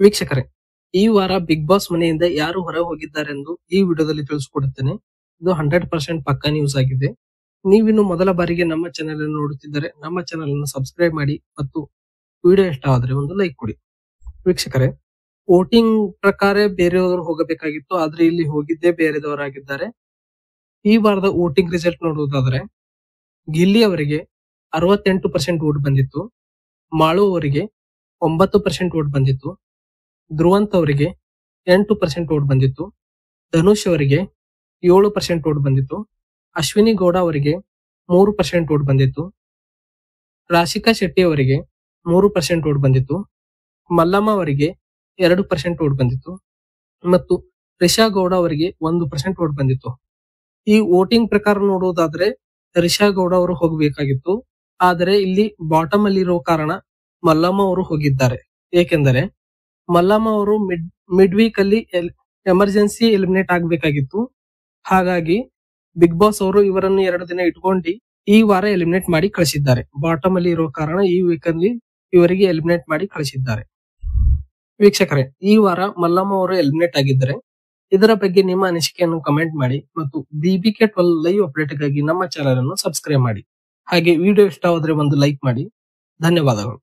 ವೀಕ್ಷಕರೇ, ಈ ವಾರ ಬಿಗ್ ಬಾಸ್ ಮನೆಯಿಂದ ಯಾರು ಹೊರ ಹೋಗಿದ್ದಾರೆಂದು ಈ ವಿಡಿಯೋದಲ್ಲಿ ತಿಳಿಸಿಕೊಡುತ್ತೇನೆ. ಇದು 100% ಪಕ್ಕಾ ನ್ಯೂಸ್ ಆಗಿದೆ. ನೀವಿನ್ನು ಮೊದಲ ಬಾರಿಗೆ ನಮ್ಮ ಚಾನೆಲ್ ಅನ್ನು ನೋಡುತ್ತಿದ್ದರೆ ನಮ್ಮ ಚಾನೆಲ್ ಅನ್ನು ಸಬ್ಸ್ಕ್ರೈಬ್ ಮಾಡಿ ಮತ್ತು ವಿಡಿಯೋ ಇಷ್ಟವಾದರೆ ಒಂದು ಲೈಕ್ ಕೊಡಿ. ವೀಕ್ಷಕರೇ, ವೋಟಿಂಗ್ ಪ್ರಕಾರ ಬೇರೆಯವರು ಹೋಗಬೇಕಾಗಿತ್ತು, ಆದ್ರೆ ಇಲ್ಲಿ ಹೋಗಿದ್ದೇ ಬೇರೆದವರಾಗಿದ್ದಾರೆ. ಈ ವಾರದ ವೋಟಿಂಗ್ ರಿಸಲ್ಟ್ ನೋಡುವುದಾದರೆ ಗಿಲ್ಲಿ ಅವರಿಗೆ 68% ವೋಟ್ ಬಂದಿತ್ತು, ಮಾಳು ಅವರಿಗೆ 9% ವೋಟ್ ಬಂದಿತ್ತು, ಧ್ರುವಂತ್ ಅವರಿಗೆ 8% ವೋಟ್ ಬಂದಿತ್ತು, ಧನುಷ್ ಅವರಿಗೆ 7% ವೋಟ್ ಬಂದಿತ್ತು, ಅಶ್ವಿನಿ ಗೌಡ ಅವರಿಗೆ 3% ವೋಟ್ ಬಂದಿತ್ತು, ರಾಶಿಕಾ ಶೆಟ್ಟಿ ಅವರಿಗೆ 3% ವೋಟ್ ಬಂದಿತ್ತು, ಮಲ್ಲಮ್ಮ ಅವರಿಗೆ 2% ವೋಟ್ ಬಂದಿತ್ತು ಮತ್ತು ರಿಷಾ ಗೌಡ ಅವರಿಗೆ 1% ವೋಟ್ ಬಂದಿತ್ತು. ಈ ವೋಟಿಂಗ್ ಪ್ರಕಾರ ನೋಡುವುದಾದ್ರೆ ರಿಷಾ ಗೌಡ ಅವರು ಹೋಗಬೇಕಾಗಿತ್ತು, ಆದರೆ ಇಲ್ಲಿ ಬಾಟಮ್ ಅಲ್ಲಿ ಇರುವ ಕಾರಣ ಮಲ್ಲಮ್ಮ ಅವರು ಹೋಗಿದ್ದಾರೆ. ಏಕೆಂದರೆ ಮಲ್ಲಮ್ಮ ಅವರು ಮಿಡ್ ವೀಕ್ ಅಲ್ಲಿ ಎಮರ್ಜೆನ್ಸಿ ಎಲಿಮಿನೇಟ್ ಆಗಬೇಕಾಗಿತ್ತು. ಹಾಗಾಗಿ ಬಿಗ್ ಬಾಸ್ ಅವರು ಇವರನ್ನು 2 ದಿನ ಇಟ್ಕೊಂಡು ಈ ವಾರ ಎಲಿಮಿನೇಟ್ ಮಾಡಿ ಕಳಿಸಿದ್ದಾರೆ. ಬಾಟಮ್ ಅಲ್ಲಿ ಇರುವ ಕಾರಣ ಈ ವೀಕ್ ಅಲ್ಲಿ ಇವರಿಗೆ ಎಲಿಮಿನೇಟ್ ಮಾಡಿ ಕಳಿಸಿದ್ದಾರೆ. ವೀಕ್ಷಕರೇ, ಈ ವಾರ ಮಲ್ಲಮ್ಮ ಅವರು ಎಲಿಮಿನೇಟ್ ಆಗಿದ್ದಾರೆ. ಇದರ ಬಗ್ಗೆ ನಿಮ್ಮ ಅನಿಸಿಕೆಯನ್ನು ಕಮೆಂಟ್ ಮಾಡಿ ಮತ್ತು BBK12 ಲೈವ್ ಅಪ್ಡೇಟ್ ಗಾಗಿ ನಮ್ಮ ಚಾನೆಲ್ ಅನ್ನು ಸಬ್ಸ್ಕ್ರೈಬ್ ಮಾಡಿ. ಹಾಗೆ ವಿಡಿಯೋ ಇಷ್ಟವಾದರೆ ಒಂದು ಲೈಕ್ ಮಾಡಿ. ಧನ್ಯವಾದಗಳು.